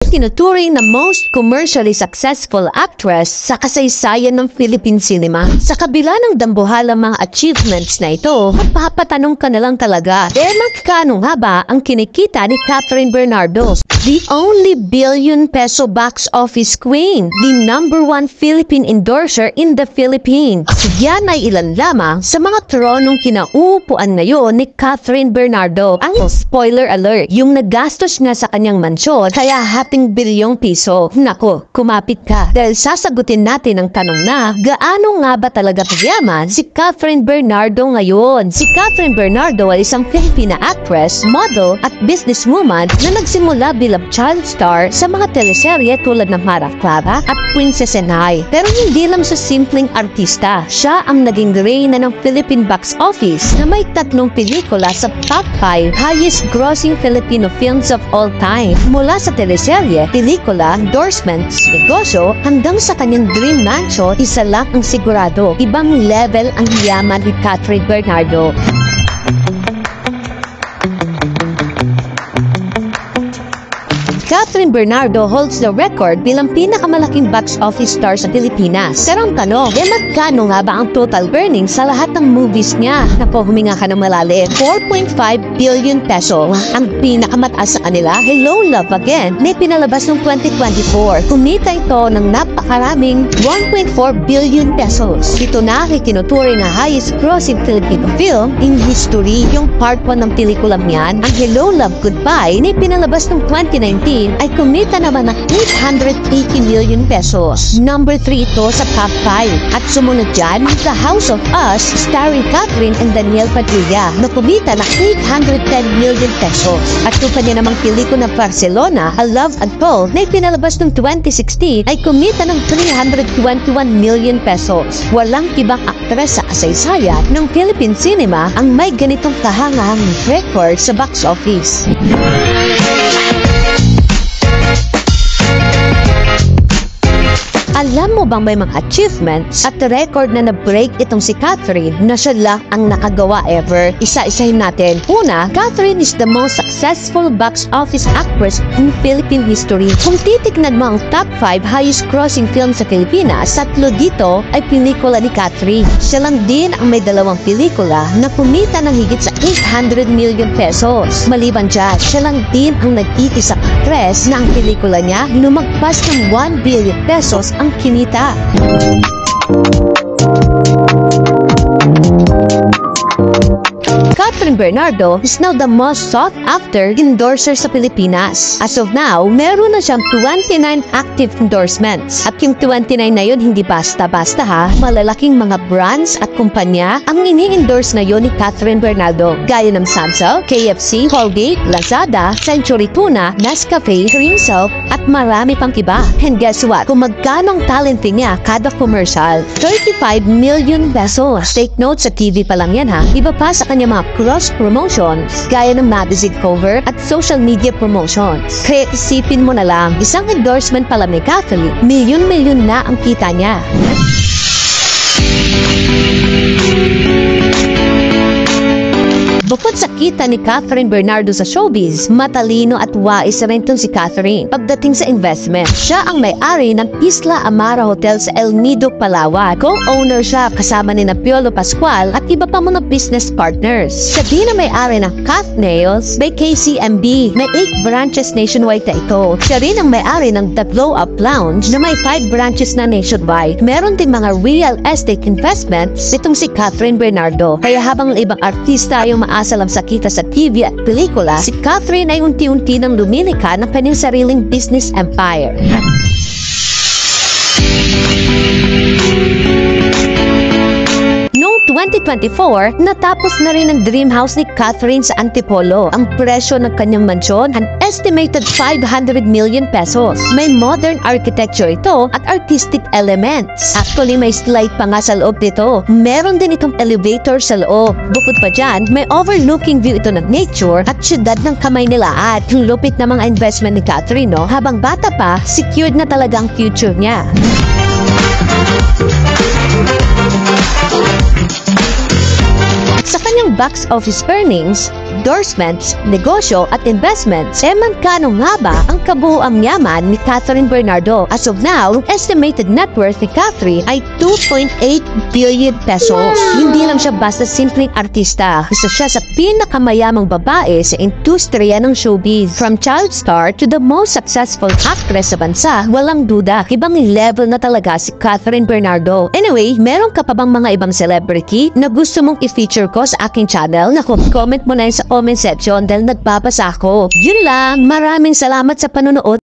tinuturing na most commercially successful actress sa kasaysayan ng Philippine cinema. Sa kabila ng dambuhalang mga achievements na ito, mapapatanong ka na lang talaga, magkano nga ba ang kinikita ni Catherine Bernardo? The only billion-peso box office queen, the #1 Philippine endorser in the Philippines. Yan ay ilan lamang sa mga tronong kinauupuan ngayon ni Catherine Bernardo. Ang spoiler alert, yung nagastos nga sa kanyang mansyon, kaya hating bilyong piso. Nako, kumapit ka. Dahil sasagutin natin ang tanong na, gaano nga ba talaga kayaman si Catherine Bernardo ngayon? Si Catherine Bernardo ay isang Filipina actress, model at businesswoman na nagsimula bilang child star sa mga teleserye tulad ng Mara Clara at Princess and I. Pero hindi lang sa simpleng artista. Siya ang naging reyna ng Philippine box office na may 3 pelikula sa top 5 highest grossing Filipino films of all time. Mula sa teleserye, pelikula, endorsements, negosyo, hanggang sa kanyang dream mansion, isa lang ang sigurado. Ibang level ang yaman ni Catherine Bernardo. Catherine Bernardo holds the record bilang pinakamalaking box office star sa Pilipinas. Pero ang tanong, magkano nga ba ang total earnings sa lahat ng movies niya? Napo, huminga ka ng malalim. 4.5 billion peso. Ang pinakamataas sa kanila, Hello Love Again, na pinalabas noong 2024. Kumita ito ng napakaraming 1.4 billion pesos. Ito na ay kinuturing na highest grossing Filipino film in history. Yung part 1 ng pelikulang yan, ang Hello Love Goodbye, na pinalabas noong 2019, ay kumita naman ng 880 million pesos. Number 3 ito sa top 5. At sumunod dyan, The House of Us, starring Catherine and Daniel Padilla, na kumita ng 810 million pesos. At kung pa niya namang pelikula na Barcelona, A Love Untold, na pinalabas noong 2016, ay kumita ng 321 million pesos. Walang ibang aktres sa kasaysayan ng Philippine cinema ang may ganitong kahangahang record sa box office. Alam mo bang may mga achievements at record na na-break itong si Catherine na siya lang ang nakagawa ever? Isa-isahin natin. Una, Catherine is the most successful box office actress in Philippine history. Kung titignan mo ang top 5 highest grossing film sa Pilipinas, 3 dito ay pelikula ni Catherine. Siya lang din ang may 2 pelikula na kumita ng higit sa 800 million pesos. Maliban dyan, siya lang din ang nag-iisang actress na ang pelikula niya lumagpas ng 1 billion pesos ang kinita. Catherine Bernardo is now the most sought-after endorser sa Pilipinas. As of now, meron na siyang 29 active endorsements. At yung 29 na yun, hindi basta-basta ha. Malalaking mga brands at kumpanya ang ini-endorse na yun ni Catherine Bernardo. Gaya ng Samsung, KFC, Colgate, Lazada, Century Tuna, Nescafe, Cream Soap, at marami pang iba. And guess what? Kung magkano ang talent niya kada commercial, 35 million pesos. Take note, sa TV pa lang yan ha. Iba pa sa kanya mga cross-promotions, gaya ng magazine cover at social media promotions. Kaya isipin mo na lang, isang endorsement pala ni Catherine, milyon-milyon na ang kita niya. Bukod sa kita ni Catherine Bernardo sa showbiz, matalino at wais rin itong si Catherine. Pagdating sa investment, siya ang may-ari ng Isla Amara Hotel sa El Nido, Palawan. Co-owner siya kasama ni Piolo Pascual at iba pa mga business partners. Siya din ang may-ari ng Cat Nails by KCMB. May 8 branches nationwide na ito. Siya rin ang may-ari ng The Glow Up Lounge na may 5 branches na nationwide. Meron din mga real estate investments itong si Catherine Bernardo. Kaya habang ibang artista yung asalam sa kita sa TV at pelikula, si Catherine ay unti-unti nang lumilika ng kanyang sariling business empire. Noong 2024, natapos na rin ang dream house ni Catherine sa Antipolo. Ang presyo ng kanyang mansyon, an estimated 500 million pesos. May modern architecture ito at artistic elements. Actually, may slide pa nga sa loob nito. Meron din itong elevator sa loob. Bukod pa dyan, may overlooking view ito ng nature at syudad ng Kamay Nilaat. Yung lupit na mga investment ni Catherine, no? Habang bata pa, secured na talaga ang future niya. Sa kanyang box office earnings, endorsements, negosyo at investments. Magkano nga ba ang kabuuang yaman ni Catherine Bernardo? As of now, ang estimated net worth ni Catherine ay 2.8 billion pesos. Hindi lang siya basta simpleng artista. Isa siya sa pinakamayamang babae sa industriya ng showbiz. From child star to the most successful actress sa bansa, walang duda, ibang level na talaga si Catherine Bernardo. Anyway, meron ka pa bang mga ibang celebrity na gusto mong i-feature ko sa aking channel? Naku, comment mo na yun sa comment section dahil nagbabasa ako. Yun lang, maraming salamat sa panonood.